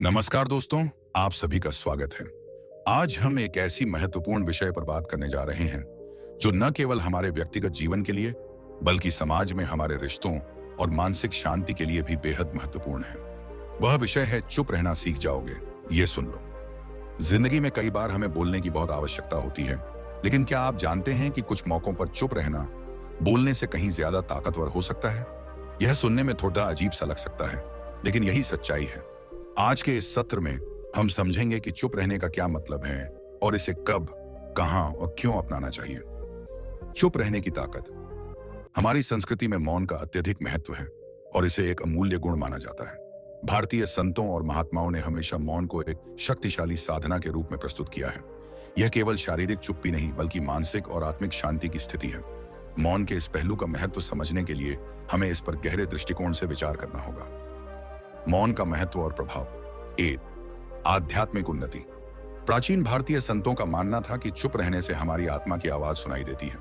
नमस्कार दोस्तों, आप सभी का स्वागत है। आज हम एक ऐसी महत्वपूर्ण विषय पर बात करने जा रहे हैं जो न केवल हमारे व्यक्तिगत जीवन के लिए बल्कि समाज में हमारे रिश्तों और मानसिक शांति के लिए भी बेहद महत्वपूर्ण है। वह विषय है चुप रहना सीख जाओगे। ये सुन लो, जिंदगी में कई बार हमें बोलने की बहुत आवश्यकता होती है, लेकिन क्या आप जानते हैं कि कुछ मौकों पर चुप रहना बोलने से कहीं ज्यादा ताकतवर हो सकता है। यह सुनने में थोड़ा अजीब सा लग सकता है, लेकिन यही सच्चाई है। आज के इस सत्र में हम समझेंगे कि चुप रहने का क्या मतलब है और इसे कब, कहां और क्यों अपनाना चाहिए। चुप रहने की ताकत। हमारी संस्कृति में मौन का अत्यधिक महत्व है और इसे एक अमूल्य गुण माना जाता है। भारतीय संतों और महात्माओं ने हमेशा मौन को एक शक्तिशाली साधना के रूप में प्रस्तुत किया है। यह केवल शारीरिक चुप्पी नहीं बल्कि मानसिक और आत्मिक शांति की स्थिति है। मौन के इस पहलू का महत्व समझने के लिए हमें इस पर गहरे दृष्टिकोण से विचार करना होगा। मौन का महत्व और प्रभाव। आध्यात्मिक उन्नति। प्राचीन भारतीय संतों का मानना था कि चुप रहने से हमारी आत्मा की आवाज सुनाई देती है।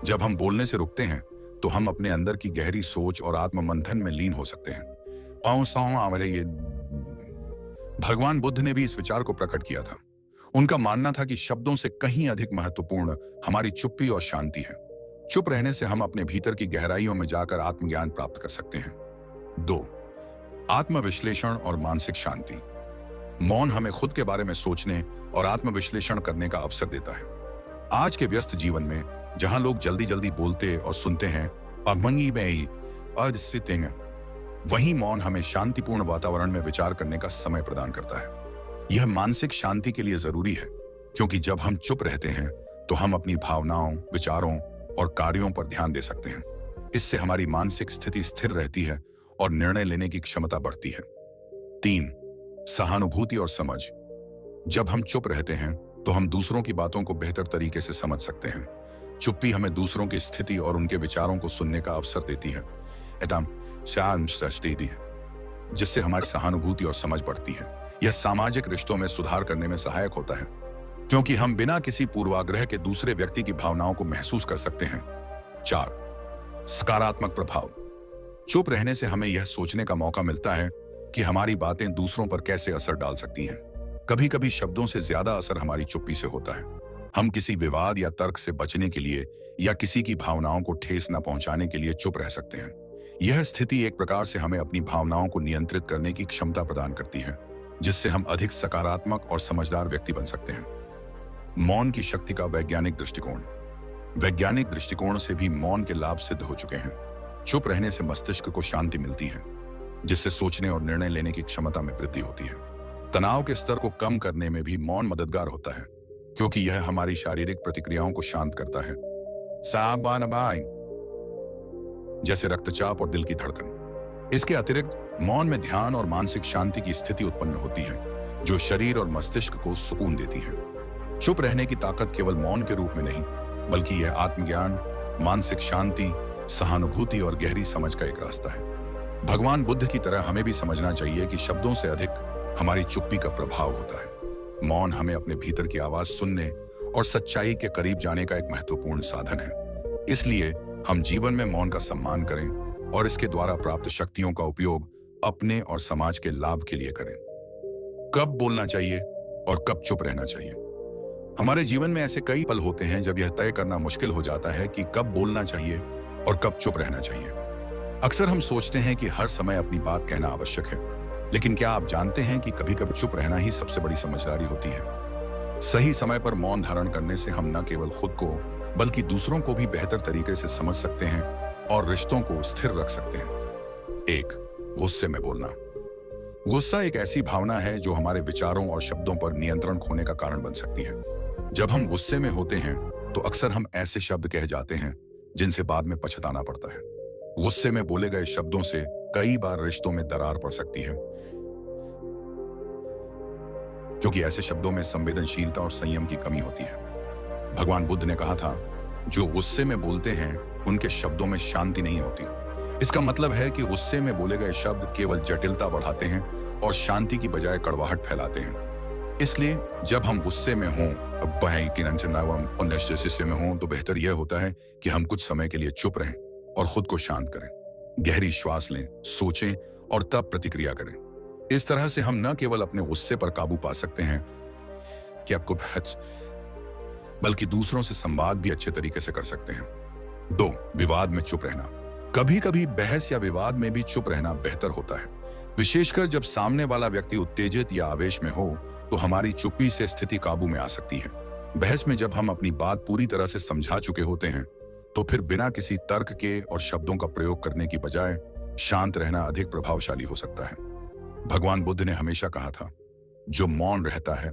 जब हम बोलने से रुकते हैं तो हम अपने अंदर की गहरी सोच और आत्ममंथन में लीन हो सकते हैं। भगवान बुद्ध ने भी इस विचार को प्रकट किया था। उनका मानना था कि शब्दों से कहीं अधिक महत्वपूर्ण हमारी चुप्पी और शांति है। चुप रहने से हम अपने भीतर की गहराइयों में जाकर आत्मज्ञान प्राप्त कर सकते हैं। 2. आत्मविश्लेषण और मानसिक शांति। मौन हमें खुद के बारे में सोचने और आत्मविश्लेषण करने का अवसर देता है। आज के व्यस्त जीवन में जहां लोग जल्दी जल्दी बोलते और सुनते हैं, वहीं मौन हमें शांतिपूर्ण वातावरण में विचार करने का समय प्रदान करता है। यह मानसिक शांति के लिए जरूरी है, क्योंकि जब हम चुप रहते हैं तो हम अपनी भावनाओं, विचारों और कार्यों पर ध्यान दे सकते हैं। इससे हमारी मानसिक स्थिति स्थिर रहती है और निर्णय लेने की क्षमता बढ़ती है। 3. सहानुभूति और समझ। जब हम चुप रहते हैं तो हम दूसरों की बातों को बेहतर तरीके से समझ सकते हैं। चुप्पी हमें दूसरों की स्थिति और उनके विचारों को सुनने का अवसर देती है, जिससे हमारी सहानुभूति और समझ बढ़ती है। यह सामाजिक रिश्तों में सुधार करने में सहायक होता है, क्योंकि हम बिना किसी पूर्वाग्रह के दूसरे व्यक्ति की भावनाओं को महसूस कर सकते हैं। 4. सकारात्मक प्रभाव। चुप रहने से हमें यह सोचने का मौका मिलता है कि हमारी बातें दूसरों पर कैसे असर डाल सकती हैं। कभी कभी शब्दों से ज्यादा असर हमारी चुप्पी से होता है। हम किसी विवाद या तर्क से बचने के लिए या किसी की भावनाओं को ठेस न पहुंचाने के लिए चुप रह सकते हैं। यह स्थिति एक प्रकार से हमें अपनी भावनाओं को नियंत्रित करने की क्षमता प्रदान करती है, जिससे हम अधिक सकारात्मक और समझदार व्यक्ति बन सकते हैं। मौन की शक्ति का वैज्ञानिक दृष्टिकोण। वैज्ञानिक दृष्टिकोण से भी मौन के लाभ सिद्ध हो चुके हैं। चुप रहने से मस्तिष्क को शांति मिलती है, जिससे सोचने और निर्णय लेने की क्षमता में वृद्धि होती है। तनाव के स्तर को कम करने में भी मौन मददगार होता है, क्योंकि यह हमारी शारीरिक प्रतिक्रियाओं को शांत करता है, जैसे रक्तचाप और दिल की धड़कन। इसके अतिरिक्त मौन में ध्यान और मानसिक शांति की स्थिति उत्पन्न होती है, जो शरीर और मस्तिष्क को सुकून देती है। चुप रहने की ताकत केवल मौन के रूप में नहीं, बल्कि यह आत्मज्ञान, मानसिक शांति, सहानुभूति और गहरी समझ का एक रास्ता है। भगवान बुद्ध की तरह हमें भी समझना चाहिए कि शब्दों से अधिक हमारी चुप्पी का प्रभाव होता है। मौन हमें अपने भीतर की आवाज सुनने और सच्चाई के करीब जाने का एक महत्वपूर्ण साधन है। इसलिए हम जीवन में मौन का सम्मान करें और इसके द्वारा प्राप्त शक्तियों का उपयोग अपने और समाज के लाभ के लिए करें। कब बोलना चाहिए और कब चुप रहना चाहिए। हमारे जीवन में ऐसे कई पल होते हैं जब यह तय करना मुश्किल हो जाता है कि कब बोलना चाहिए और कब चुप रहना चाहिए। अक्सर हम सोचते हैं कि हर समय अपनी बात कहना आवश्यक है, लेकिन क्या आप जानते हैं कि कभी कभी चुप रहना ही सबसे बड़ी समझदारी होती है। सही समय पर मौन धारण करने से हम न केवल खुद को बल्कि दूसरों को भी बेहतर तरीके से समझ सकते हैं और रिश्तों को स्थिर रख सकते हैं। 1. गुस्से में बोलना। गुस्सा एक ऐसी भावना है जो हमारे विचारों और शब्दों पर नियंत्रण खोने का कारण बन सकती है। जब हम गुस्से में होते हैं तो अक्सर हम ऐसे शब्द कह जाते हैं जिनसे बाद में पछताना पड़ता है। गुस्से में बोले गए शब्दों से कई बार रिश्तों में दरार पड़ सकती है, क्योंकि ऐसे शब्दों में संवेदनशीलता और संयम की कमी होती है। भगवान बुद्ध ने कहा था, जो गुस्से में बोलते हैं उनके शब्दों में शांति नहीं होती। इसका मतलब है कि गुस्से में बोले गए शब्द केवल जटिलता बढ़ाते हैं और शांति की बजाय कड़वाहट फैलाते हैं। इसलिए जब हम गुस्से में हों तो बेहतर यह होता है कि हम कुछ समय के लिए चुप रहें और खुद को शांत करें। गहरी श्वास लें, सोचें और तब प्रतिक्रिया करें। इस तरह से हम न केवल अपने गुस्से पर काबू पा सकते हैं कि आपको बल्कि दूसरों से संवाद भी अच्छे तरीके से कर सकते हैं। 2. विवाद में चुप रहना। कभी कभी बहस या विवाद में भी चुप रहना बेहतर होता है, विशेषकर जब सामने वाला व्यक्ति उत्तेजित या आवेश में हो, तो हमारी चुप्पी से स्थिति काबू में आ सकती है। बहस में जब हम अपनी बात पूरी तरह से समझा चुके होते हैं, तो फिर बिना किसी तर्क के और शब्दों का प्रयोग करने की बजाय शांत रहना अधिक प्रभावशाली हो सकता है। भगवान बुद्ध ने हमेशा कहा था, जो मौन रहता है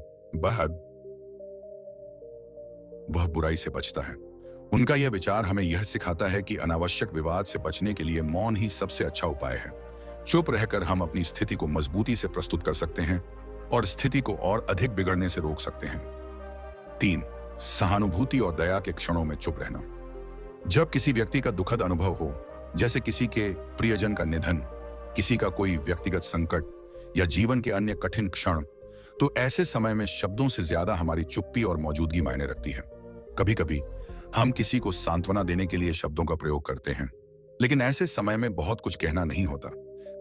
वह बुराई से बचता है। उनका यह विचार हमें यह सिखाता है कि अनावश्यक विवाद से बचने के लिए मौन ही सबसे अच्छा उपाय है। चुप रहकर हम अपनी स्थिति को मजबूती से प्रस्तुत कर सकते हैं और स्थिति को और अधिक बिगड़ने से रोक सकते हैं। 3. सहानुभूति और दया के क्षणों में चुप रहना। जब किसी व्यक्ति का दुखद अनुभव हो, जैसे किसी के प्रियजन का निधन, किसी का कोई व्यक्तिगत संकट या जीवन के अन्य कठिन क्षण, तो ऐसे समय में शब्दों से ज्यादा हमारी चुप्पी और मौजूदगी मायने रखती है। कभी कभी हम किसी को सांत्वना देने के लिए शब्दों का प्रयोग करते हैं, लेकिन ऐसे समय में बहुत कुछ कहना नहीं होता।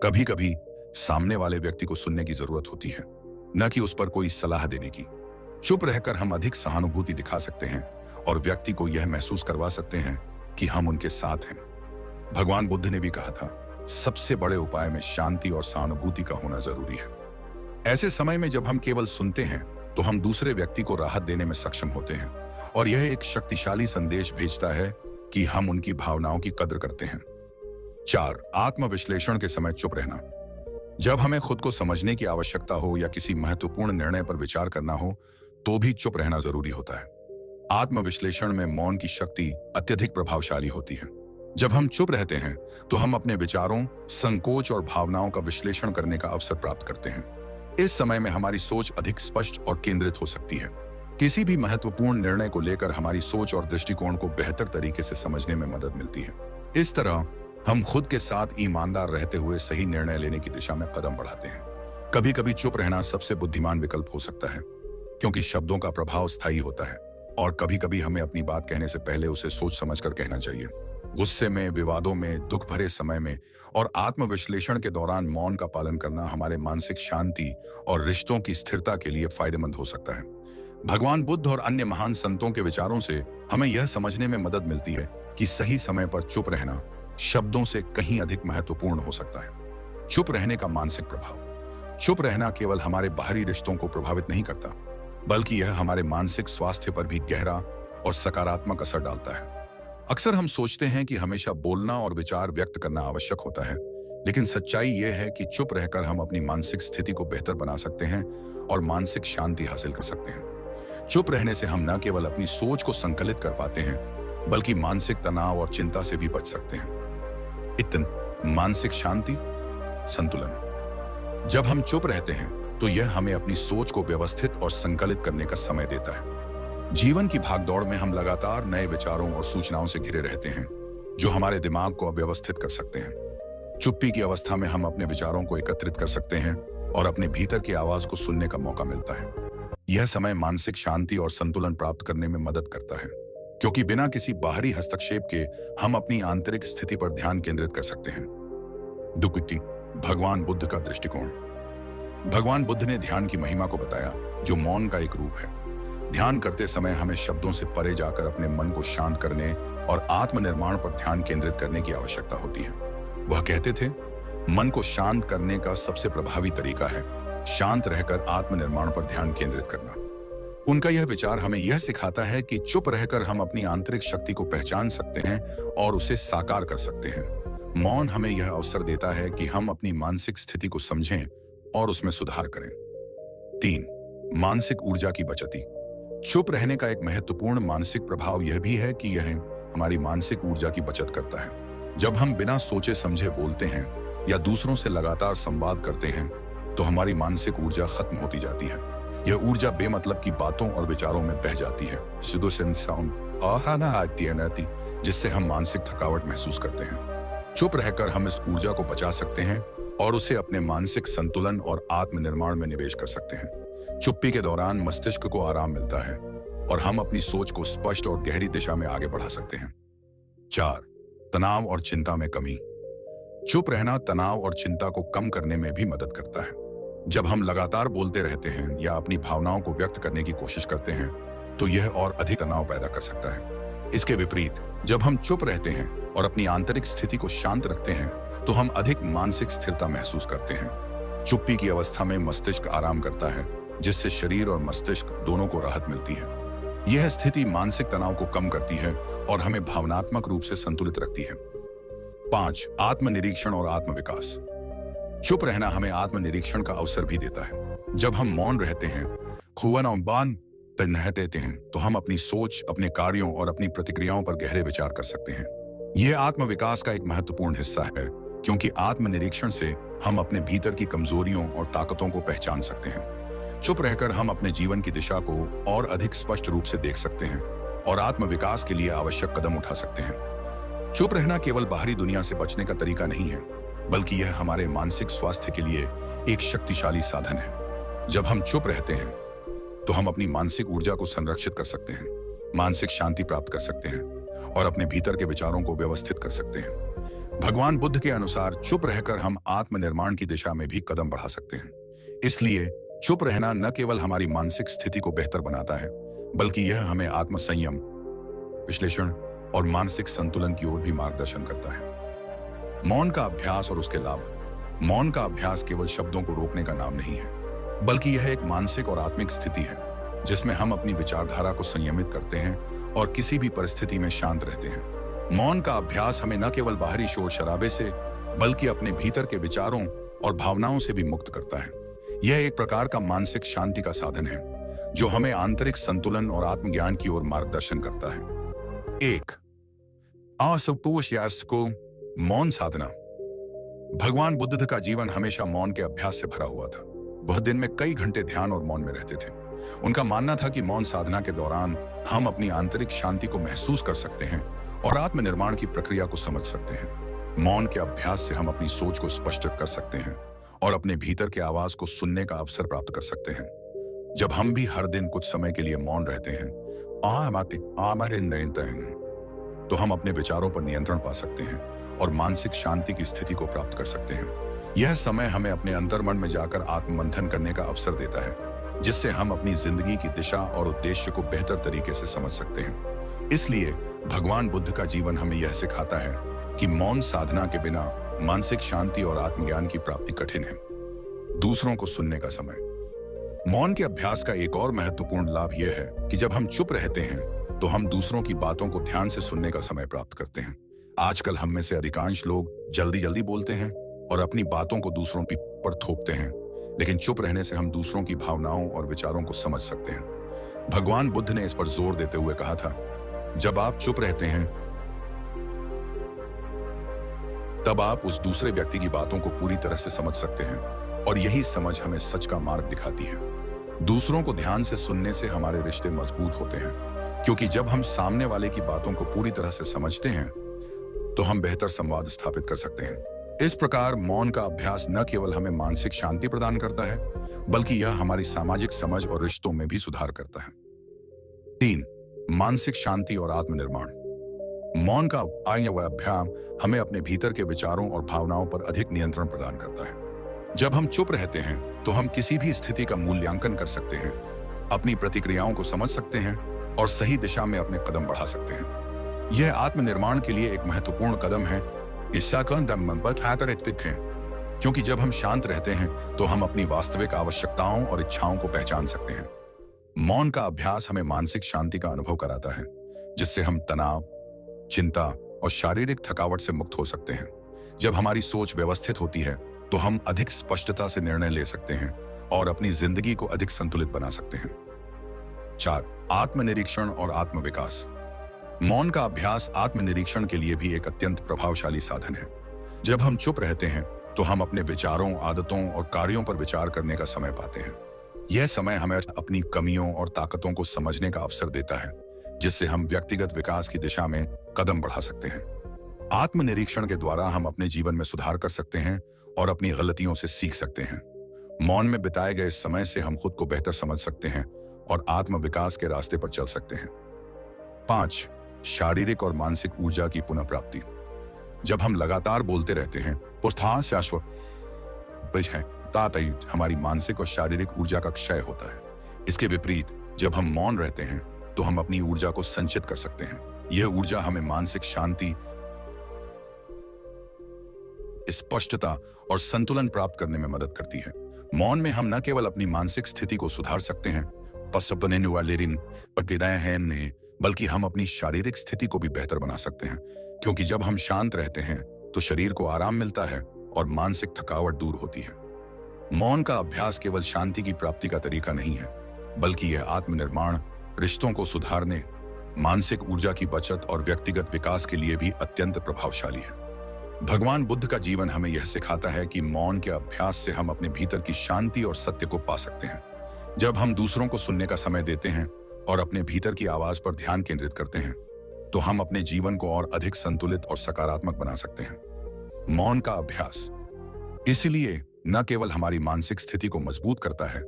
कभी कभी सामने वाले व्यक्ति को सुनने की जरूरत होती है, न कि उस पर कोई सलाह देने की। चुप रहकर हम अधिक सहानुभूति दिखा सकते हैं और व्यक्ति को यह महसूस करवा सकते हैं कि हम उनके साथ हैं। भगवान बुद्ध ने भी कहा था, सबसे बड़े उपाय में शांति और सहानुभूति का होना जरूरी है। ऐसे समय में जब हम केवल सुनते हैं, तो हम दूसरे व्यक्ति को राहत देने में सक्षम होते हैं और यह एक शक्तिशाली संदेश भेजता है कि हम उनकी भावनाओं की कद्र करते हैं। 4. आत्मविश्लेषण के समय चुप रहना। जब हमें खुद को समझने की आवश्यकता हो या किसी महत्वपूर्ण निर्णय पर विचार करना हो, तो भी चुप रहना जरूरी होता है। आत्मविश्लेषण में मौन की शक्ति अत्यधिक प्रभावशाली होती है। जब हम चुप रहते हैं, तो हम अपने विचारों, संकोच और भावनाओं का विश्लेषण करने का अवसर प्राप्त करते हैं। इस समय में हमारी सोच अधिक स्पष्ट और केंद्रित हो सकती है। किसी भी महत्वपूर्ण निर्णय को लेकर हमारी सोच और दृष्टिकोण को बेहतर तरीके से समझने में मदद मिलती है। इस तरह हम खुद के साथ ईमानदार रहते हुए सही निर्णय लेने की दिशा में कदम बढ़ाते हैं। कभी कभी चुप रहना सबसे बुद्धिमान विकल्प हो सकता है, क्योंकि शब्दों का प्रभाव स्थायी होता है और कभी कभी हमें अपनी बात कहने से पहले उसे सोच समझकर कहना चाहिए। गुस्से में, विवादों में, दुख भरे समय में और आत्मविश्लेषण के दौरान मौन का पालन करना हमारे मानसिक शांति और रिश्तों की स्थिरता के लिए फायदेमंद हो सकता है। भगवान बुद्ध और अन्य महान संतों के विचारों से हमें यह समझने में मदद मिलती है कि सही समय पर चुप रहना शब्दों से कहीं अधिक महत्वपूर्ण हो सकता है। चुप रहने का मानसिक प्रभाव। चुप रहना केवल हमारे बाहरी रिश्तों को प्रभावित नहीं करता, बल्कि यह हमारे मानसिक स्वास्थ्य पर भी गहरा और सकारात्मक असर डालता है। अक्सर हम सोचते हैं कि हमेशा बोलना और विचार व्यक्त करना आवश्यक होता है, लेकिन सच्चाई यह है कि चुप रहकर हम अपनी मानसिक स्थिति को बेहतर बना सकते हैं और मानसिक शांति हासिल कर सकते हैं। चुप रहने से हम न केवल अपनी सोच को संकलित कर पाते हैं, बल्कि मानसिक तनाव और चिंता से भी बच सकते हैं। मानसिक शांति, संतुलन। जब हम चुप रहते हैं, तो यह हमें अपनी सोच को व्यवस्थित और संकलित करने का समय देता है। जीवन की भागदौड़ में हम लगातार नए विचारों और सूचनाओं से घिरे रहते हैं, जो हमारे दिमाग को अव्यवस्थित कर सकते हैं। चुप्पी की अवस्था में हम अपने विचारों को एकत्रित कर सकते हैं और अपने भीतर की आवाज को सुनने का मौका मिलता है। यह समय मानसिक शांति और संतुलन प्राप्त करने में मदद करता है, क्योंकि बिना किसी बाहरी हस्तक्षेप के हम अपनी आंतरिक स्थिति पर ध्यान केंद्रित कर सकते हैं। दुक्ति, भगवान बुद्ध का दृष्टिकोण। भगवान बुद्ध ने ध्यान की महिमा को बताया, जो मौन का एक रूप है। ध्यान करते समय हमें शब्दों से परे जाकर अपने मन को शांत करने और आत्मनिर्माण पर ध्यान केंद्रित करने की आवश्यकता होती है। वह कहते थे, मन को शांत करने का सबसे प्रभावी तरीका है शांत रहकर आत्मनिर्माण पर ध्यान केंद्रित करना। उनका यह विचार हमें यह सिखाता है कि चुप रहकर हम अपनी आंतरिक शक्ति को पहचान सकते हैं और उसे साकार कर सकते हैं। मौन हमें यह अवसर देता है कि हम अपनी मानसिक स्थिति को समझें और उसमें सुधार करें। 3. मानसिक ऊर्जा की बचती। चुप रहने का एक महत्वपूर्ण मानसिक प्रभाव यह भी है कि यह हमारी मानसिक ऊर्जा की बचत करता है। जब हम बिना सोचे समझे बोलते हैं या दूसरों से लगातार संवाद करते हैं, तो हमारी मानसिक ऊर्जा खत्म होती जाती है। यह ऊर्जा बेमतलब की बातों और विचारों में बह जाती है, जिससे हम मानसिक थकावट महसूस करते हैं। चुप रहकर हम इस ऊर्जा को बचा सकते हैं और उसे अपने मानसिक संतुलन और आत्मनिर्माण में निवेश कर सकते हैं। चुप्पी के दौरान मस्तिष्क को आराम मिलता है और हम अपनी सोच को स्पष्ट और गहरी दिशा में आगे बढ़ा सकते हैं। 4. तनाव और चिंता में कमी। चुप रहना तनाव और चिंता को कम करने में भी मदद करता है। जब हम लगातार बोलते रहते हैं या अपनी भावनाओं को व्यक्त करने की कोशिश करते हैं तो यह और अधिक तनाव पैदा कर सकता है। इसके विपरीत जब हम चुप रहते हैं और अपनी आंतरिक स्थिति को शांत रखते हैं तो हम अधिक मानसिक स्थिरता महसूस करते हैं। चुप्पी की अवस्था में मस्तिष्क आराम करता है, जिससे शरीर और मस्तिष्क दोनों को राहत मिलती है। यह स्थिति मानसिक तनाव को कम करती है और हमें भावनात्मक रूप से संतुलित रखती है। 5. आत्मनिरीक्षण और आत्मविकास। चुप रहना हमें आत्मनिरीक्षण का अवसर भी देता है। जब हम मौन रहते हैं, खुवन और बान तन्ह देते हैं, तो हम अपनी सोच, अपने कार्यों और अपनी प्रतिक्रियाओं पर गहरे विचार कर सकते हैं। यह आत्मविकास का एक महत्वपूर्ण हिस्सा है, क्योंकि आत्मनिरीक्षण से हम अपने भीतर की कमजोरियों और ताकतों को पहचान सकते हैं। चुप रहकर हम अपने जीवन की दिशा को और अधिक स्पष्ट रूप से देख सकते हैं और आत्मविकास के लिए आवश्यक कदम उठा सकते हैं। चुप रहना केवल बाहरी दुनिया से बचने का तरीका नहीं है, बल्कि यह हमारे मानसिक स्वास्थ्य के लिए एक शक्तिशाली साधन है। जब हम चुप रहते हैं तो हम अपनी मानसिक ऊर्जा को संरक्षित कर सकते हैं, मानसिक शांति प्राप्त कर सकते हैं और अपने भीतर के विचारों को व्यवस्थित कर सकते हैं। भगवान बुद्ध के अनुसार चुप रहकर हम आत्मनिर्माण की दिशा में भी कदम बढ़ा सकते हैं। इसलिए चुप रहना न केवल हमारी मानसिक स्थिति को बेहतर बनाता है, बल्कि यह हमें आत्मसंयम, विश्लेषण और मानसिक संतुलन की ओर भी मार्गदर्शन करता है। मौन का अभ्यास और उसके लाभ। मौन का अभ्यास केवल शब्दों को रोकने का नाम नहीं है, बल्कि यह एक मानसिक और आत्मिक स्थिति है जिसमें हम अपनी विचारधारा को संयमित करते हैं और किसी भी परिस्थिति में शांत रहते हैं। मौन का अभ्यास हमें न केवल बाहरी शोर शराबे से, बल्कि अपने भीतर के विचारों और भावनाओं से भी मुक्त करता है। यह एक प्रकार का मानसिक शांति का साधन है जो हमें आंतरिक संतुलन और आत्मज्ञान की ओर मार्गदर्शन करता है। 1. असंतोष को मौन साधना। भगवान बुद्ध का जीवन हमेशा मौन के अभ्यास से भरा हुआ था। वह दिन में कई घंटे ध्यान और मौन में रहते थे। उनका मानना था कि मौन साधना के दौरान हम अपनी आंतरिक शांति को महसूस कर सकते हैं और आत्मनिर्माण की प्रक्रिया को समझ सकते हैं। मौन के अभ्यास से हम अपनी सोच को स्पष्ट कर सकते हैं और अपने भीतर के आवाज को सुनने का अवसर प्राप्त कर सकते हैं। जब हम भी हर दिन कुछ समय के लिए मौन रहते हैं तो हम अपने विचारों पर नियंत्रण पा सकते हैं और मानसिक शांति की स्थिति को प्राप्त कर सकते हैं। यह समय हमें अपने अंतर्मन में जाकर आत्ममंथन करने का अवसर देता है, जिससे हम अपनी जिंदगी की दिशा और उद्देश्य को बेहतर तरीके से समझ सकते हैं। इसलिए भगवान बुद्ध का जीवन हमें यह सिखाता है कि मौन साधना के बिना मानसिक शांति और आत्मज्ञान की प्राप्ति कठिन है। दूसरों को सुनने का समय। मौन के अभ्यास का एक और महत्वपूर्ण लाभ यह है कि जब हम चुप रहते हैं तो हम दूसरों की बातों को ध्यान से सुनने का समय प्राप्त करते हैं। आजकल हम में से अधिकांश लोग जल्दी बोलते हैं और अपनी बातों को दूसरों पर थोपते हैं, लेकिन चुप रहने से हम दूसरों की भावनाओं और विचारों को समझ सकते हैं। भगवान बुद्ध ने इस पर जोर देते हुए कहा था, जब आप चुप रहते हैं तब आप उस दूसरे व्यक्ति की बातों को पूरी तरह से समझ सकते हैं और यही समझ हमें सच का मार्ग दिखाती है। दूसरों को ध्यान से सुनने से हमारे रिश्ते मजबूत होते हैं, क्योंकि जब हम सामने वाले की बातों को पूरी तरह से समझते हैं तो हम बेहतर संवाद स्थापित कर सकते हैं। इस प्रकार मौन का अभ्यास न केवल हमें मानसिक शांति प्रदान करता है, बल्कि यह हमारी सामाजिक समझ और रिश्तों में भी सुधार करता है। 3. मानसिक शांति और आत्मनिर्माण। मौन का अभ्यास हमें अपने भीतर के विचारों और भावनाओं पर अधिक नियंत्रण प्रदान करता है। जब हम चुप रहते हैं तो हम किसी भी स्थिति का मूल्यांकन कर सकते हैं, अपनी प्रतिक्रियाओं को समझ सकते हैं और सही दिशा में अपने कदम बढ़ा सकते हैं। यह आत्मनिर्माण के लिए एक महत्वपूर्ण कदम है, क्योंकि जब हम शांत रहते हैं तो हम अपनी वास्तविक आवश्यकताओं और इच्छाओं को पहचान सकते हैं। मौन का अभ्यास हमें मानसिक शांति का अनुभव कराता है, जिससे हम तनाव, चिंता और शारीरिक थकावट से मुक्त हो सकते हैं। जब हमारी सोच व्यवस्थित होती है तो हम अधिक स्पष्टता से निर्णय ले सकते हैं और अपनी जिंदगी को अधिक संतुलित बना सकते हैं। 4. आत्मनिरीक्षण और आत्मविकास। मौन का अभ्यास आत्मनिरीक्षण के लिए भी एक अत्यंत प्रभावशाली साधन है। जब हम चुप रहते हैं तो हम अपने विचारों, आदतों और कार्यों पर विचार करने का समय पाते हैं। यह समय हमें अपनी कमियों और ताकतों को समझने का अवसर देता है, जिससे हम व्यक्तिगत विकास की दिशा में कदम बढ़ा सकते हैं। आत्मनिरीक्षण के द्वारा हम अपने जीवन में सुधार कर सकते हैं और अपनी गलतियों से सीख सकते हैं। मौन में बिताए गए समय से हम खुद को बेहतर समझ सकते हैं और आत्म विकास के रास्ते पर चल सकते हैं। 5. शारीरिक और मानसिक ऊर्जा की पुनः प्राप्ति। जब हम लगातार बोलते रहते हैं तात्पर्य हमारी मानसिक और शारीरिक ऊर्जा का क्षय होता है। इसके विपरीत जब हम मौन रहते हैं तो हम अपनी ऊर्जा को संचित कर सकते हैं। यह ऊर्जा हमें मानसिक शांति, स्पष्टता और संतुलन प्राप्त करने में मदद करती है। मौन में हम न केवल अपनी मानसिक स्थिति को सुधार सकते हैं, बल्कि हम अपनी शारीरिक स्थिति को भी बेहतर बना सकते हैं, क्योंकि जब हम शांत रहते हैं तो शरीर को आराम मिलता है और मानसिक थकावट दूर होती है। मौन का अभ्यास केवल शांति की प्राप्ति का तरीका नहीं है, बल्कि यह आत्मनिर्माण, रिश्तों को सुधारने, मानसिक ऊर्जा की बचत और व्यक्तिगत विकास के लिए भी अत्यंत प्रभावशाली है। भगवान बुद्ध का जीवन हमें यह सिखाता है कि मौन के अभ्यास से हम अपने भीतर की शांति और सत्य को पा सकते हैं। जब हम दूसरों को सुनने का समय देते हैं और अपने भीतर की आवाज पर ध्यान केंद्रित करते हैं, तो हम अपने जीवन को और अधिक संतुलित और सकारात्मक बना सकते हैं। मौन का अभ्यास इसलिए न केवल हमारी मानसिक स्थिति को मजबूत करता है,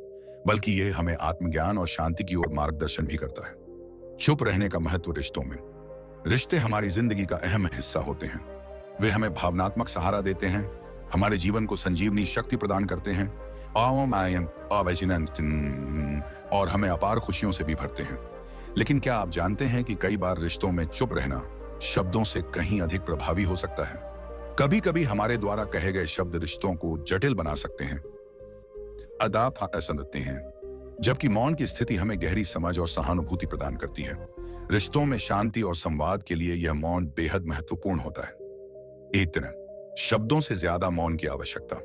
बल्कि यह हमें आत्मज्ञान और शांति की ओर मार्गदर्शन भी करता है। चुप रहने का महत्व रिश्तों में। रिश्ते हमारी जिंदगी का अहम हिस्सा होते हैं। वे हमें भावनात्मक सहारा देते हैं, हमारे जीवन को संजीवनी शक्ति प्रदान करते हैं और हमें अपार खुशियों से भी भरते हैं। लेकिन क्या आप जानते हैं कि कई बार रिश्तों में चुप रहना शब्दों से कहीं अधिक प्रभावी हो सकता है? कभी कभी हमारे द्वारा कहे गए शब्द रिश्तों को जटिल बना सकते हैं, देते हैं, जबकि मौन की स्थिति हमें गहरी समझ और सहानुभूति प्रदान करती है। रिश्तों में शांति और संवाद के लिए यह मौन बेहद महत्वपूर्ण होता है। शब्दों से ज्यादा मौन की आवश्यकता।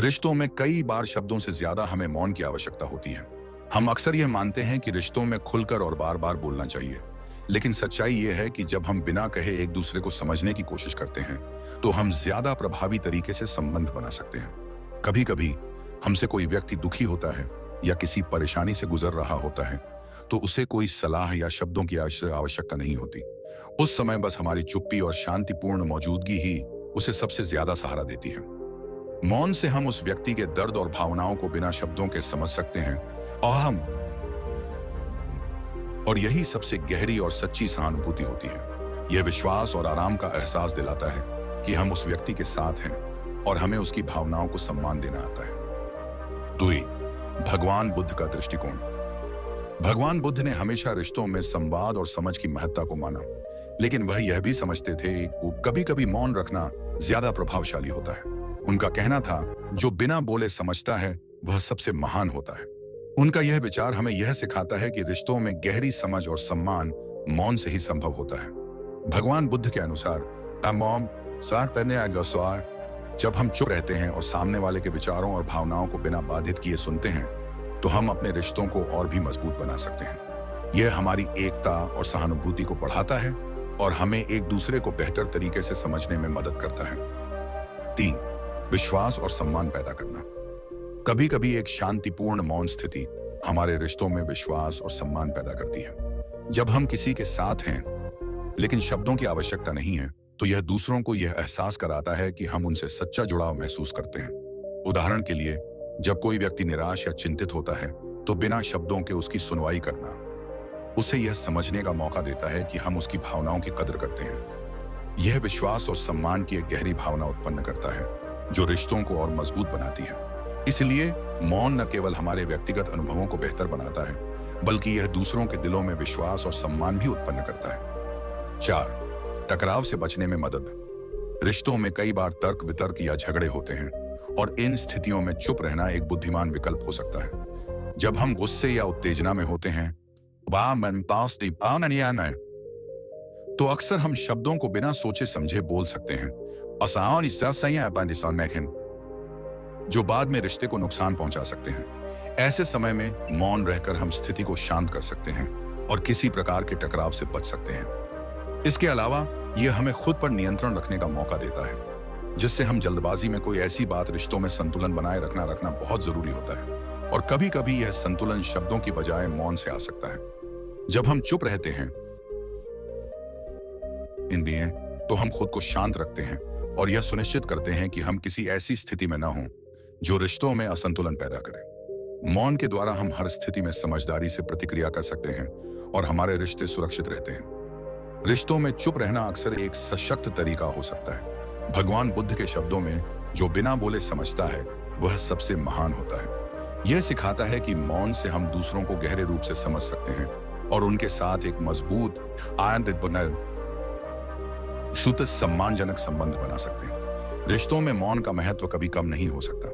रिश्तों में कई बार शब्दों से ज्यादा हमें मौन की आवश्यकता होती है। हम अक्सर यह मानते हैं कि रिश्तों में खुलकर और बार बार बोलना चाहिए, लेकिन सच्चाई यह है कि जब हम बिना कहे एक दूसरे को समझने की कोशिश करते हैं, तो हम ज्यादा प्रभावी तरीके से संबंध बना सकते हैं। कभी कभी हमसे कोई व्यक्ति दुखी होता है या किसी परेशानी से गुजर रहा होता है, तो उसे कोई सलाह या शब्दों की आवश्यकता नहीं होती। उस समय बस हमारी चुप्पी और शांतिपूर्ण मौजूदगी ही उसे सबसे ज्यादा सहारा देती है। मौन से हम उस व्यक्ति के दर्द और भावनाओं को बिना शब्दों के समझ सकते हैं और यही सबसे गहरी और सच्ची सहानुभूति होती है। यह विश्वास और आराम का एहसास दिलाता है कि हम उस व्यक्ति के साथ हैं और हमें उसकी भावनाओं को सम्मान देना आता है। 2. भगवान बुद्ध का दृष्टिकोण। भगवान बुद्ध ने हमेशा रिश्तों में संवाद और समझ की महत्ता को माना, लेकिन वह यह भी समझते थे कि कभी कभी मौन रखना ज्यादा प्रभावशाली होता है। उनका कहना था, जो बिना बोले समझता है वह सबसे महान होता है। उनका यह विचार हमें यह सिखाता है कि रिश्तों में गहरी समझ और सम्मान मौन से ही संभव होता है। भगवान बुद्ध के अनुसार जब हम चुप रहते हैं और सामने वाले के विचारों और भावनाओं को बिना बाधित किए सुनते हैं, तो हम अपने रिश्तों को और भी मजबूत बना सकते हैं। यह हमारी एकता और सहानुभूति को बढ़ाता है और हमें एक दूसरे को बेहतर तरीके से समझने में मदद करता है। 3. विश्वास और सम्मान पैदा करना। कभी कभी एक शांतिपूर्ण मौन स्थिति हमारे रिश्तों में विश्वास और सम्मान पैदा करती है। जब हम किसी के साथ हैं लेकिन शब्दों की आवश्यकता नहीं है, तो यह दूसरों को यह एहसास कराता है कि हम उनसे सच्चा जुड़ाव महसूस करते हैं। उदाहरण के लिए, जब कोई व्यक्ति निराश या चिंतित होता है, तो बिना शब्दों के उसकी सुनवाई करना उसे यह समझने का मौका देता है कि हम उसकी भावनाओं की कदर करते हैं। यह विश्वास और सम्मान की एक गहरी भावना उत्पन्न करता है, जो रिश्तों को और मजबूत बनाती है। इसलिए मौन न केवल हमारे व्यक्तिगत अनुभवों को बेहतर बनाता है, बल्कि यह दूसरों के दिलों में विश्वास और सम्मान भी उत्पन्न करता है। 4. टकराव से बचने में मदद। रिश्तों में कई बार तर्क वितर्क या झगड़े होते हैं, और इन स्थितियों में चुप रहना एक बुद्धिमान विकल्प हो सकता है। जब हम गुस्से या उत्तेजना में होते हैं, तो अक्सर हम शब्दों को बिना सोचे समझे बोल सकते हैं, जो बाद में रिश्ते को नुकसान पहुंचा सकते हैं। ऐसे समय में मौन रहकर हम स्थिति को शांत कर सकते हैं और किसी प्रकार के टकराव से बच सकते हैं। इसके अलावा यह हमें खुद पर नियंत्रण रखने का मौका देता है, जिससे हम जल्दबाजी में कोई ऐसी बात रिश्तों में संतुलन बनाए रखना बहुत जरूरी होता है। और कभी कभी यह संतुलन शब्दों की बजाय मौन से आ सकता है। जब हम चुप रहते हैं तो हम खुद को शांत रखते हैं और यह सुनिश्चित करते हैं कि हम किसी ऐसी स्थिति में न हों जो रिश्तों में असंतुलन पैदा करे। मौन के द्वारा हम हर स्थिति में समझदारी से प्रतिक्रिया कर सकते हैं और हमारे रिश्ते सुरक्षित रहते हैं। रिश्तों में चुप रहना अक्सर एक सशक्त तरीका हो सकता है। भगवान बुद्ध के शब्दों में, जो बिना बोले समझता है वह सबसे महान होता है। यह सिखाता है कि मौन से हम दूसरों को गहरे रूप से समझ सकते हैं और उनके साथ एक मजबूत, शुद्ध, सम्मानजनक संबंध बना सकते हैं। रिश्तों में मौन का महत्व कभी कम नहीं हो सकता,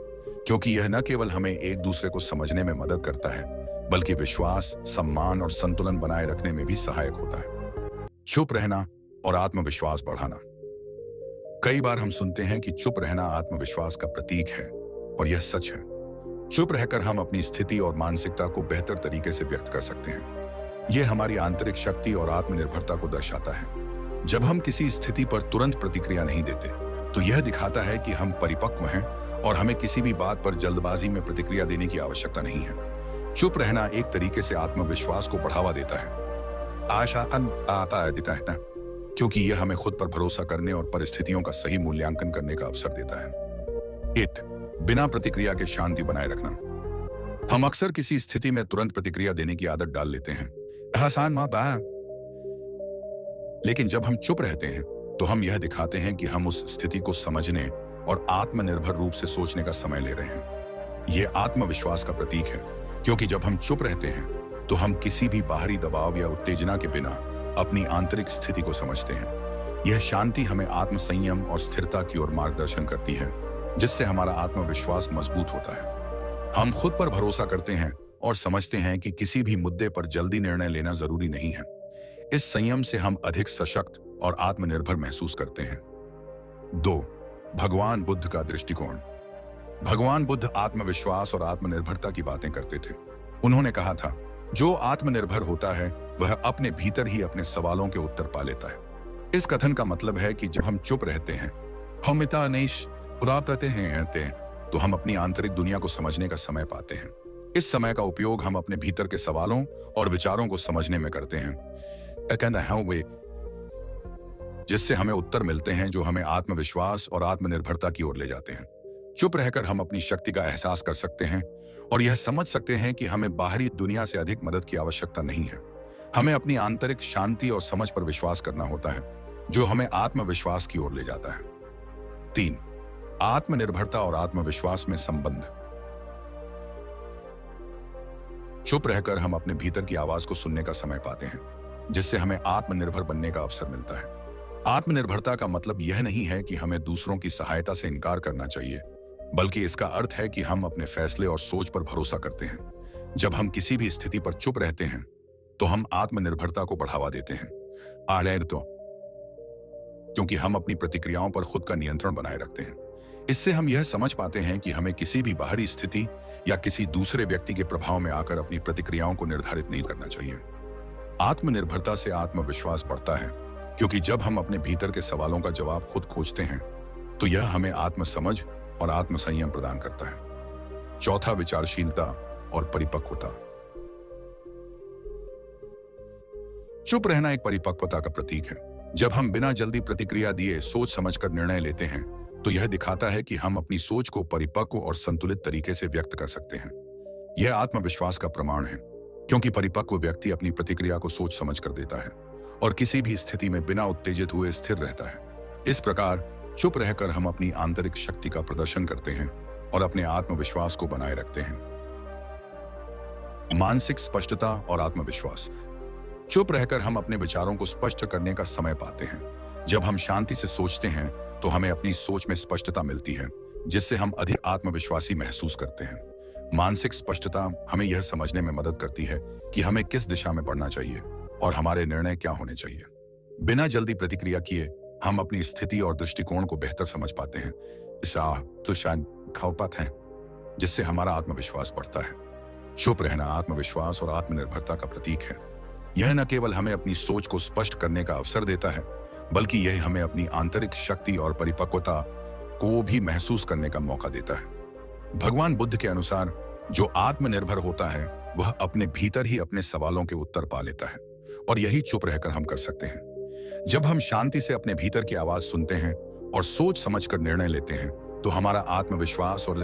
क्योंकि यह न केवल हमें एक दूसरे को समझने में मदद करता है, बल्कि विश्वास, सम्मान और संतुलन बनाए रखने में भी सहायक होता है। चुप रहना और आत्मविश्वास बढ़ाना। कई बार हम सुनते हैं कि चुप रहना आत्मविश्वास का प्रतीक है, और यह सच है। चुप रहकर हम अपनी स्थिति और मानसिकता को बेहतर तरीके से व्यक्त कर सकते हैं। यह हमारी आंतरिक शक्ति और आत्मनिर्भरता को दर्शाता है। जब हम किसी स्थिति पर तुरंत प्रतिक्रिया नहीं देते, तो यह दिखाता है कि हम परिपक्व हैं और हमें किसी भी बात पर जल्दबाजी में प्रतिक्रिया देने की आवश्यकता नहीं है। चुप रहना एक तरीके से आत्मविश्वास को बढ़ावा देता है, देता है, क्योंकि यह हमें खुद पर भरोसा करने और परिस्थितियों का सही मूल्यांकन करने का अवसर देता है। 8. बिना प्रतिक्रिया के शांति बनाए रखना। हम अक्सर किसी स्थिति में तुरंत प्रतिक्रिया देने की आदत डाल लेते हैं, लेकिन जब हम चुप रहते हैं तो हम यह दिखाते हैं कि हम उस स्थिति को समझने और आत्मनिर्भर रूप से सोचने का समय ले रहे हैं। यह आत्मविश्वास का प्रतीक है, क्योंकि जब हम चुप रहते हैं तो हम किसी भी बाहरी दबाव या उत्तेजना के बिना अपनी आंतरिक स्थिति को समझते हैं। यह शांति हमें आत्मसंयम और स्थिरता की ओर मार्गदर्शन करती है, जिससे हमारा आत्मविश्वास मजबूत होता है। हम खुद पर भरोसा करते हैं और समझते हैं कि किसी भी मुद्दे पर जल्दी निर्णय लेना जरूरी नहीं है। इस संयम से हम अधिक सशक्त और आत्मनिर्भर महसूस करते हैं। 2. भगवान बुद्ध का दृष्टिकोण। भगवान बुद्ध आत्मविश्वास और आत्मनिर्भरता की बातें करते थे। उन्होंने कहा था, जो आत्मनिर्भर होता है वह अपने भीतर ही अपने सवालों के उत्तर पा लेता है। इस कथन का मतलब है कि जब हम चुप रहते हैं, तो हम अपनी आंतरिक दुनिया को समझने का समय पाते हैं। इस समय का उपयोग हम अपने भीतर के सवालों और विचारों को समझने में करते हैं, जिससे हमें उत्तर मिलते हैं जो हमें आत्मविश्वास और आत्मनिर्भरता की ओर ले जाते हैं। चुप रहकर हम अपनी शक्ति का एहसास कर सकते हैं और यह समझ सकते हैं कि हमें बाहरी दुनिया से अधिक मदद की आवश्यकता नहीं है। हमें अपनी आंतरिक शांति और समझ पर विश्वास करना होता है, जो हमें आत्मविश्वास की ओर ले जाता है। 3. आत्मनिर्भरता और आत्मविश्वास में संबंध। चुप रहकर हम अपने भीतर की आवाज को सुनने का समय पाते हैं, जिससे हमें आत्मनिर्भर बनने का अवसर मिलता है। आत्मनिर्भरता का मतलब यह नहीं है कि हमें दूसरों की सहायता से इनकार करना चाहिए, बल्कि इसका अर्थ है कि हम अपने फैसले और सोच पर भरोसा करते हैं। जब हम किसी भी स्थिति पर चुप रहते हैं तो हम आत्मनिर्भरता को बढ़ावा देते हैं, क्योंकि हम अपनी प्रतिक्रियाओं पर खुद का नियंत्रण बनाए रखते हैं। इससे हम यह समझ पाते हैं कि हमें किसी भी बाहरी स्थिति या किसी दूसरे व्यक्ति के प्रभाव में आकर अपनी प्रतिक्रियाओं को निर्धारित नहीं करना चाहिए। आत्मनिर्भरता से आत्मविश्वास बढ़ता है, क्योंकि जब हम अपने भीतर के सवालों का जवाब खुद खोजते हैं तो यह हमें आत्मसमझ और आत्मसंयम प्रदान करता है। 4. विचारशीलता और परिपक्वता। चुप रहना एक परिपक्वता का प्रतीक है। जब हम बिना जल्दी प्रतिक्रिया दिए सोच समझकर निर्णय लेते हैं तो यह दिखाता है कि हम अपनी सोच को परिपक्व और संतुलित तरीके से व्यक्त कर सकते हैं। यह आत्मविश्वास का प्रमाण है, क्योंकि परिपक्व व्यक्ति अपनी प्रतिक्रिया को सोच समझ कर देता है और किसी भी स्थिति में बिना उत्तेजित हुए स्थिर रहता है। इस प्रकार चुप रहकर हम अपनी आंतरिक शक्ति का प्रदर्शन करते हैं और अपने आत्मविश्वास को बनाए रखते हैं। मानसिक स्पष्टता और आत्मविश्वास। चुप रहकर हम अपने विचारों को स्पष्ट करने का समय पाते हैं। जब हम शांति से सोचते हैं तो हमें अपनी सोच में स्पष्टता मिलती है, जिससे हम अधिक आत्मविश्वासी महसूस करते हैं। मानसिक स्पष्टता हमें यह समझने में मदद करती है कि हमें किस दिशा में बढ़ना चाहिए और हमारे निर्णय क्या होने चाहिए। बिना जल्दी प्रतिक्रिया किए हम अपनी स्थिति और दृष्टिकोण को बेहतर समझ पाते हैं, जिससे हमारा आत्मविश्वास बढ़ता है। चुप रहना आत्मविश्वास और आत्मनिर्भरता का प्रतीक है। यह न केवल हमें अपनी सोच को स्पष्ट करने का अवसर देता है, बल्कि यह हमें अपनी आंतरिक शक्ति और परिपक्वता को भी महसूस करने का मौका देता है। भगवान बुद्ध के अनुसार जो आत्मनिर्भर होता है वह अपने भीतर ही अपने सवालों के उत्तर पा लेता है, और यही चुप रहकर हम कर सकते हैं। जब हम शांति से अपने भीतर की आवाज सुनते हैं और सोच समझकर निर्णय लेते हैं तो हमारा आत्मविश्वास और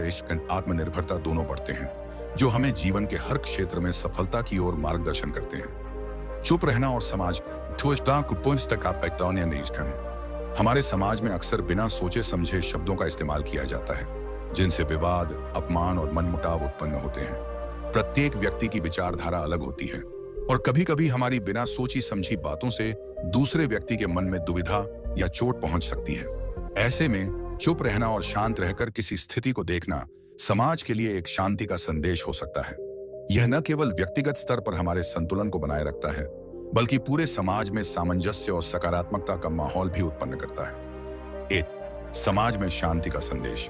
आत्मनिर्भरता दोनों बढ़ते हैं, जो हमें जीवन के हर क्षेत्र में सफलता की ओर मार्गदर्शन करते हैं। चुप रहना और समाज। हमारे समाज में अक्सर बिना सोचे समझे शब्दों का इस्तेमाल किया जाता है, जिनसे विवाद, अपमान और मनमुटाव उत्पन्न होते हैं। प्रत्येक व्यक्ति की विचारधारा अलग होती है और कभी-कभी हमारी बिना सोची समझी बातों से दूसरे व्यक्ति के मन में दुविधा या चोट पहुंच सकती है। ऐसे में चुप रहना और शांत रहकर किसी स्थिति को देखना समाज के लिए एक शांति का संदेश हो सकता है। यह न केवल व्यक्तिगत स्तर पर हमारे संतुलन को बनाए रखता है, बल्कि पूरे समाज में सामंजस्य और सकारात्मकता का माहौल भी उत्पन्न करता है। 1. समाज में शांति का संदेश।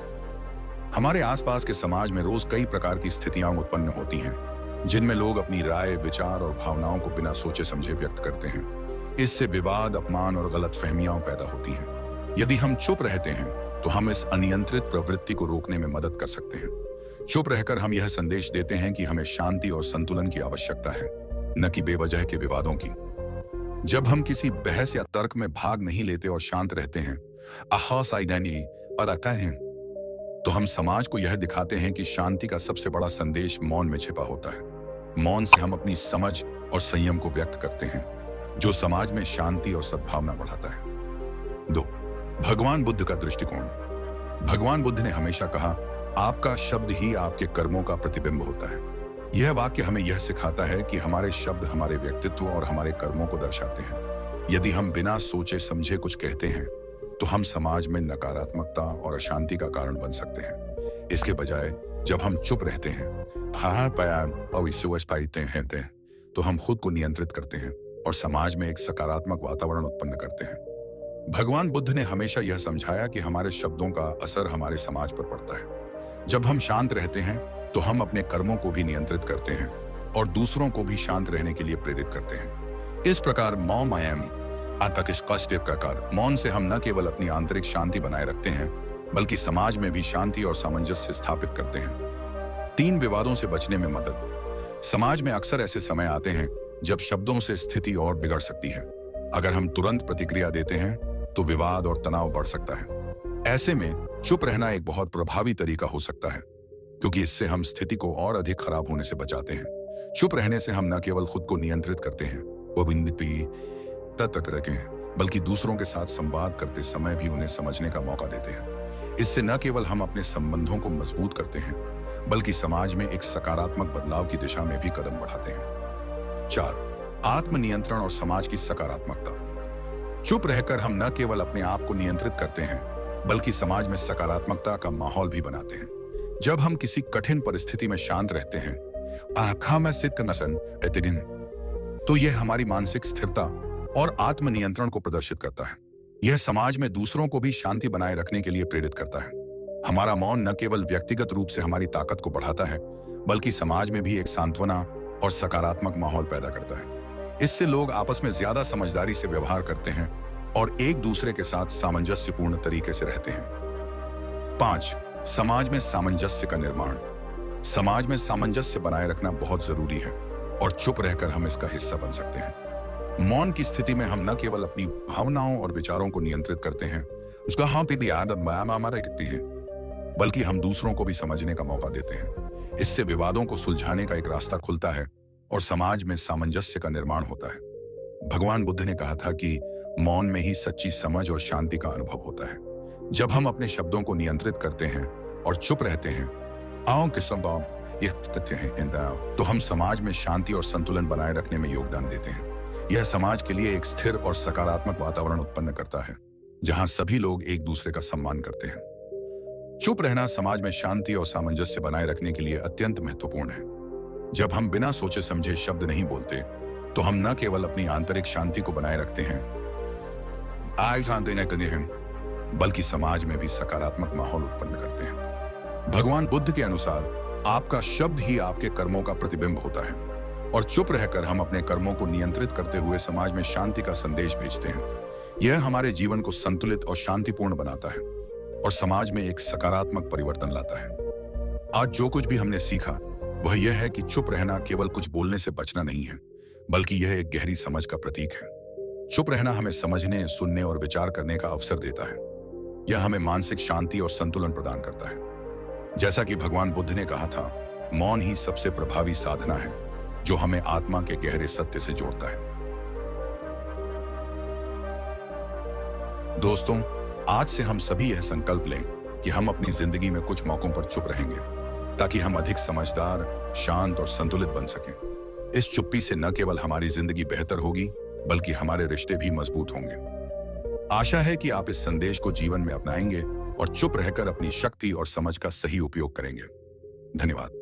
हमारे आसपास के समाज में रोज कई प्रकार की स्थितियां उत्पन्न होती हैं, जिनमें लोग अपनी राय, विचार और भावनाओं को बिना सोचे समझे व्यक्त करते हैं। इससे विवाद, अपमान और गलतफहमियां पैदा होती हैं। यदि हम चुप रहते हैं तो हम इस अनियंत्रित प्रवृत्ति को रोकने में मदद कर सकते हैं। चुप रहकर हम यह संदेश देते हैं कि हमें शांति और संतुलन की आवश्यकता है, न कि बेवजह के विवादों की। जब हम किसी बहस या तर्क में भाग नहीं लेते और शांत रहते हैं, और आता है, तो हम समाज को यह दिखाते हैं कि शांति का सबसे बड़ा संदेश मौन में छिपा होता है। मौन से हम अपनी समझ और संयम को व्यक्त करते हैं, जो समाज में शांति और सद्भावना बढ़ाता है। 2. भगवान बुद्ध का दृष्टिकोण। भगवान बुद्ध ने हमेशा कहा, आपका शब्द ही आपके कर्मों का प्रतिबिंब होता है। यह वाक्य हमें यह सिखाता है कि हमारे शब्द हमारे व्यक्तित्व और हमारे कर्मों को दर्शाते हैं। यदि हम बिना सोचे समझे कुछ कहते हैं तो हम समाज में नकारात्मकता और अशांति का कारण बन सकते हैं। इसके बजाय जब हम चुप रहते हैं, तो हम खुद को नियंत्रित करते हैं और समाज में एक सकारात्मक वातावरण उत्पन्न करते हैं। भगवान बुद्ध ने हमेशा यह समझाया कि हमारे शब्दों का असर हमारे समाज पर पड़ता है। जब हम शांत रहते हैं तो हम अपने कर्मों को भी नियंत्रित करते हैं और दूसरों को भी शांत रहने के लिए प्रेरित करते हैं। इस प्रकार मौन से हम न केवल अपनी आंतरिक शांति बनाए रखते हैं, बल्कि समाज में भी शांति और सामंजस्य स्थापित करते हैं। 3. विवादों से बचने में मदद। समाज में अक्सर ऐसे समय आते हैं जब शब्दों से स्थिति और बिगड़ सकती है। अगर हम तुरंत प्रतिक्रिया देते हैं तो विवाद और तनाव बढ़ सकता है। ऐसे में चुप रहना एक बहुत प्रभावी तरीका हो सकता है, क्योंकि इससे हम स्थिति को और अधिक खराब होने से बचाते हैं। चुप रहने से हम न केवल खुद को नियंत्रित करते हैं, बल्कि दूसरों के साथ संवाद करते समय भी उन्हें समझने का मौका देते हैं। इससे न केवल हम अपने संबंधों को मजबूत करते हैं, बल्कि समाज में एक सकारात्मक बदलाव की दिशा में भी कदम बढ़ाते हैं। 4. आत्मनियंत्रण और समाज की सकारात्मकता। चुप रहकर हम न केवल अपने आप को नियंत्रित करते हैं, बल्कि समाज में सकारात्मकता का माहौल भी बनाते हैं। जब हम किसी कठिन परिस्थिति में शांत रहते हैं, तो यह हमारी मानसिक स्थिरता और आत्मनियंत्रण को प्रदर्शित करता है। यह समाज में दूसरों को भी शांति बनाए रखने के लिए प्रेरित करता है। हमारा मौन न केवल व्यक्तिगत रूप से हमारी ताकत को बढ़ाता है, बल्कि समाज में भी एक सांत्वना और सकारात्मक माहौल पैदा करता है। इससे लोग आपस में ज्यादा समझदारी से व्यवहार करते हैं और एक दूसरे के साथ सामंजस्यपूर्ण तरीके से रहते हैं। 5. समाज में सामंजस्य का निर्माण। समाज में सामंजस्य बनाए रखना बहुत जरूरी है और चुप रहकर हम इसका हिस्सा बन सकते हैं। मौन की स्थिति में हम न केवल अपनी भावनाओं और विचारों को नियंत्रित करते हैं, बल्कि हम दूसरों को भी समझने का मौका देते हैं। इससे विवादों को सुलझाने का एक रास्ता खुलता है और समाज में सामंजस्य का निर्माण होता है। भगवान बुद्ध ने कहा था कि मौन में ही सच्ची समझ और शांति का अनुभव होता है। जब हम अपने शब्दों को नियंत्रित करते हैं और चुप रहते हैं, तो हम समाज में शांति और संतुलन बनाए रखने में योगदान देते हैं। यह समाज के लिए एक स्थिर और सकारात्मक वातावरण उत्पन्न करता है, जहां सभी लोग एक दूसरे का सम्मान करते हैं। चुप रहना समाज में शांति और सामंजस्य बनाए रखने के लिए अत्यंत महत्वपूर्ण है। जब हम बिना सोचे समझे शब्द नहीं बोलते, तो हम न केवल अपनी आंतरिक शांति को बनाए रखते हैं, बल्कि समाज में भी सकारात्मक माहौल उत्पन्न करते हैं। भगवान बुद्ध के अनुसार आपका शब्द ही आपके कर्मों का प्रतिबिंब होता है और चुप रहकर हम अपने कर्मों को नियंत्रित करते हुए समाज में शांति का संदेश भेजते हैं। यह हमारे जीवन को संतुलित और शांतिपूर्ण बनाता है और समाज में एक सकारात्मक परिवर्तन लाता है। आज जो कुछ भी हमने सीखा वह यह है कि चुप रहना केवल कुछ बोलने से बचना नहीं है, बल्कि यह एक गहरी समझ का प्रतीक है। चुप रहना हमें समझने, सुनने और विचार करने का अवसर देता है। यह हमें मानसिक शांति और संतुलन प्रदान करता है। जैसा कि भगवान बुद्ध ने कहा था, मौन ही सबसे प्रभावी साधना है जो हमें आत्मा के गहरे सत्य से जोड़ता है। दोस्तों, आज से हम सभी यह संकल्प लें कि हम अपनी जिंदगी में कुछ मौकों पर चुप रहेंगे ताकि हम अधिक समझदार, शांत और संतुलित बन सकें। इस चुप्पी से न केवल हमारी जिंदगी बेहतर होगी, बल्कि हमारे रिश्ते भी मजबूत होंगे। आशा है कि आप इस संदेश को जीवन में अपनाएंगे और चुप रहकर अपनी शक्ति और समझ का सही उपयोग करेंगे। धन्यवाद।